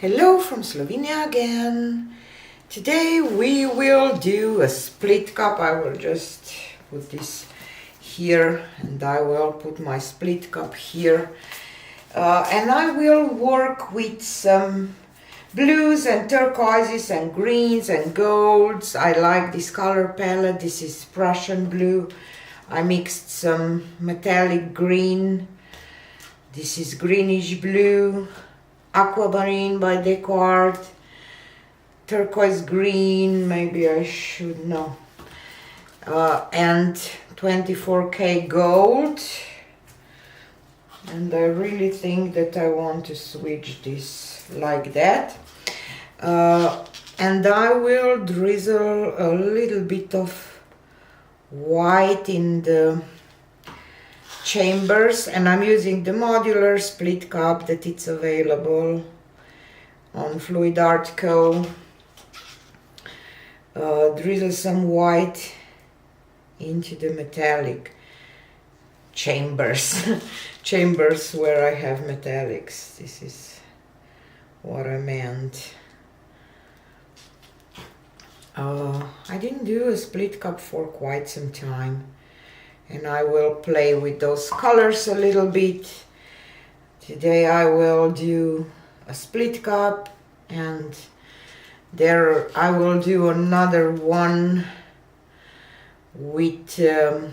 Hello from Slovenia again. Today we will do a split cup. I will just put this here and I will put my split cup here. And I will work with some blues and turquoises and greens and golds. I like this color palette. This is Prussian blue. I mixed some metallic green. This is greenish blue. Aquamarine by DecoArt, turquoise green, maybe I should know, and 24K gold. And I really think that I want to switch this like that. And I will drizzle a little bit of white in the chambers, and I'm using the modular split cup that it's available on Fluid Art Co. Drizzle some white into the metallic chambers chambers where I have metallics. This is what I meant. I didn't do a split cup for quite some time, and I will play with those colors a little bit. Today I will do a split cup, and there I will do another one with that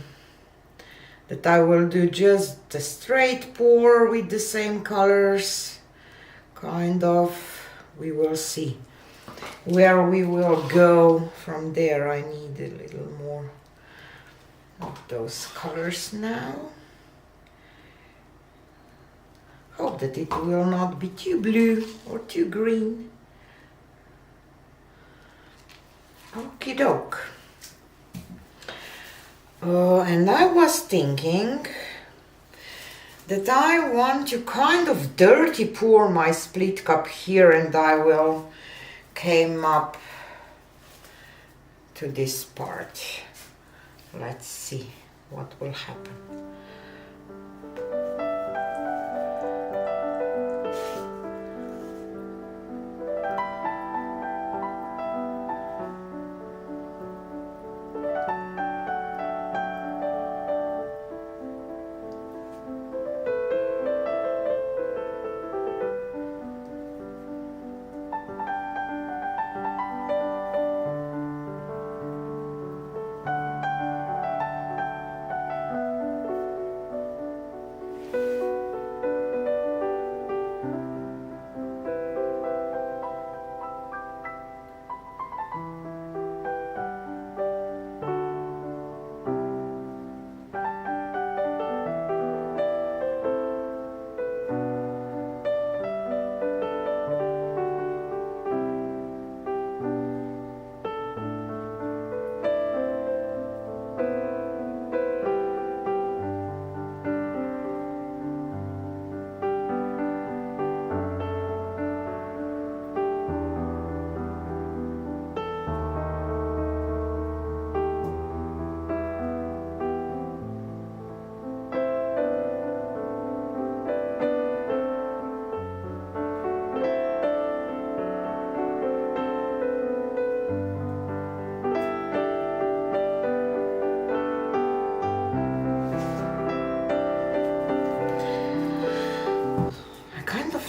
I will do just a straight pour with the same colors, kind of. We will see where we will go from there. I need a little more of those colors now. Hope that it will not be too blue or too green. Okie doke. And I was thinking that I want to kind of dirty pour my split cup here, and I will came up to this part. Let's see what will happen.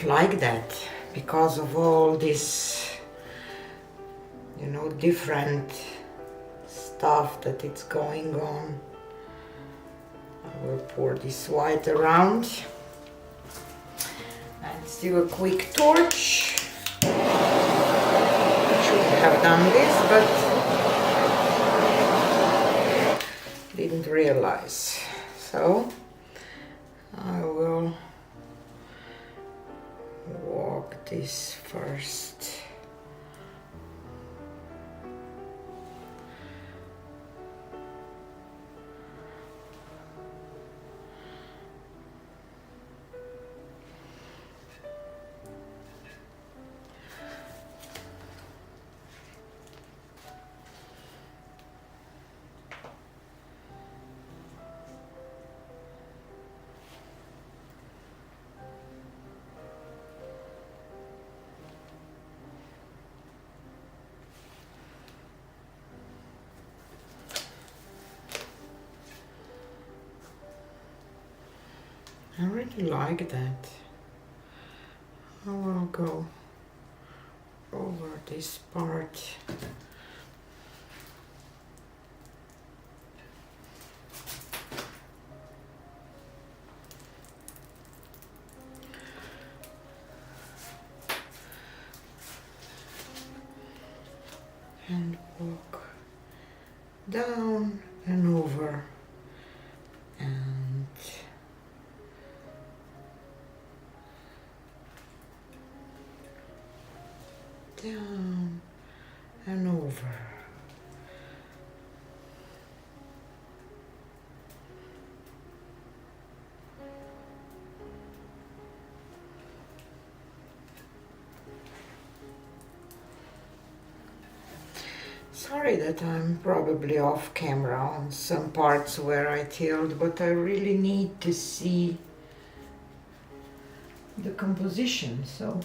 Like that, because of all this, you know, different stuff that it's going on. I will pour this white around. Let's do a quick torch. I should have done this, but didn't realize. So I will walk this first. I really like that. I will go over this part. And walk down and over and down and over. Sorry that I'm probably off camera on some parts where I tilled, but I really need to see the composition, so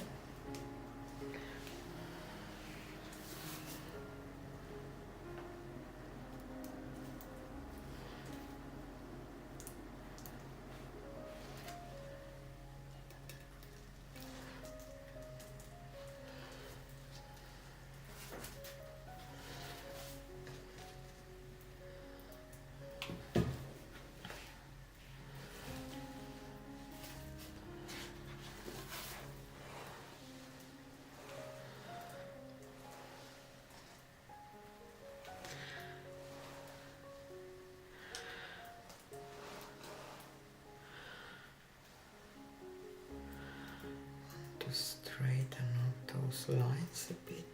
to straighten out those lines a bit.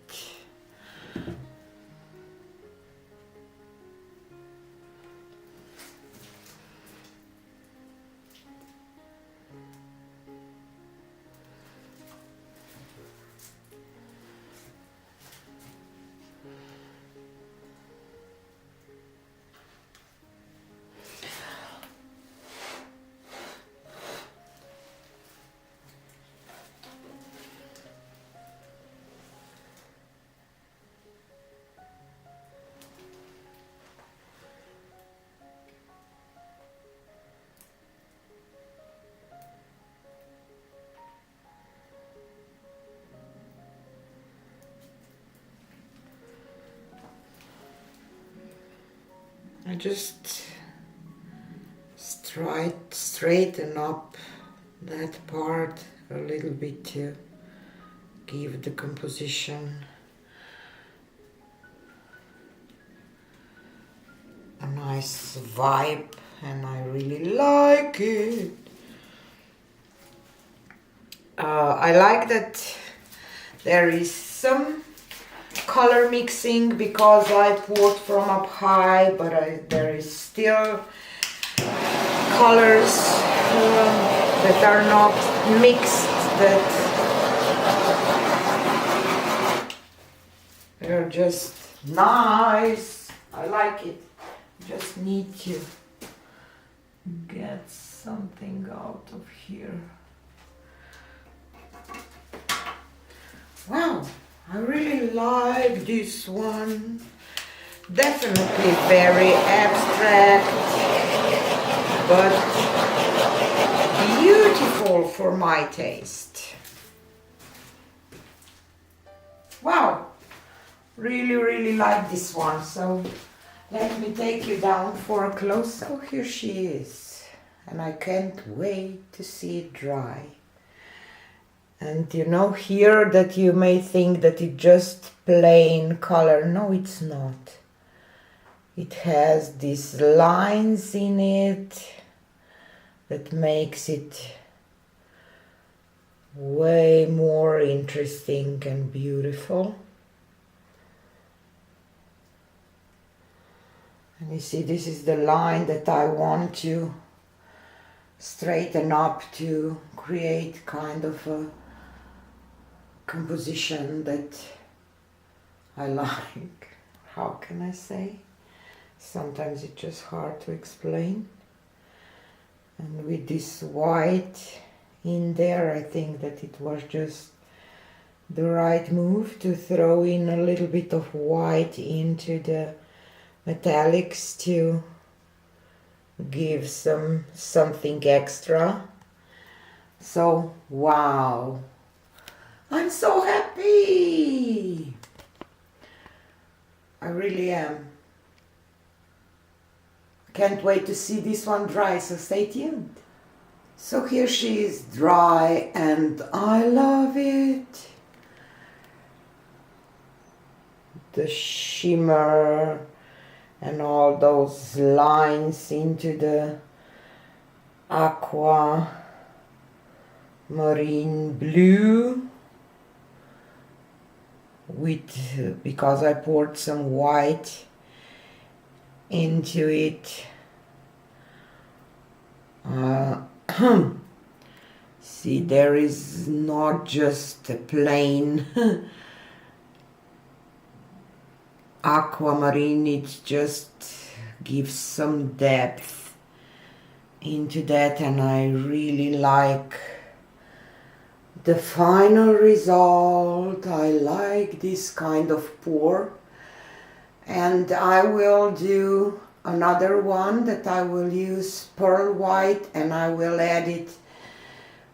I just straighten up that part a little bit to give the composition a nice vibe, and I really like it. I like that there is some color mixing because I poured from up high, but there is still colors that are not mixed, that they're just nice. I like it. Just need to get something out of here. Wow, I really like this one. Definitely very abstract, but beautiful for my taste. Wow, really like this one. So let me take you down for a close. Oh, here she is, and I can't wait to see it dry. And you know here that you may think that it's just plain color. No, it's not. It has these lines in it that makes it way more interesting and beautiful. And you see, this is the line that I want to straighten up to create kind of a composition that I like. How can I say? Sometimes it's just hard to explain. And with this white in there, I think that it was just the right move to throw in a little bit of white into the metallics to give something extra. So, wow. I'm so happy. I really am. Can't wait to see this one dry, so stay tuned. So here she is dry and I love it. The shimmer and all those lines into the aquamarine blue with, because I poured some white into it. See, there is not just a plain aquamarine, it just gives some depth into that, and I really like the final result. I like this kind of pour, and I will do another one that I will use pearl white, and I will add it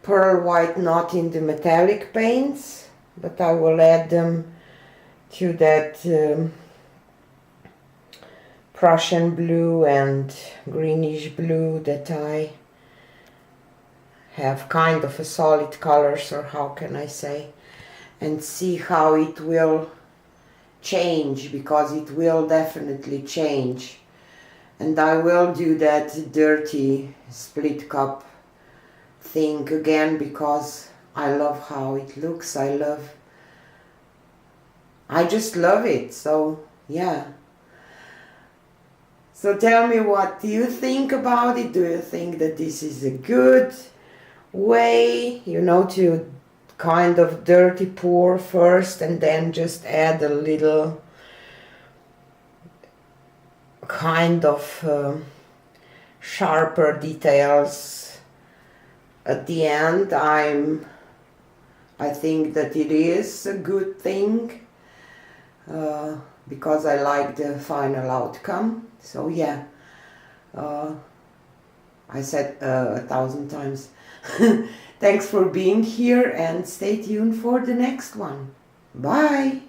pearl white not in the metallic paints, but I will add them to that Prussian blue and greenish blue that I have kind of a solid colors, or how can I say, and see how it will change, because it will definitely change. And I will do that dirty split cup thing again, because I love how it looks. I just love it. So yeah. So tell me, what do you think about it? Do you think that this is a good way, you know, to kind of dirty pour first and then just add a little kind of sharper details at the end? I think that it is a good thing, because I like the final outcome. So yeah, I said 1,000 times. Thanks for being here, and stay tuned for the next one. Bye!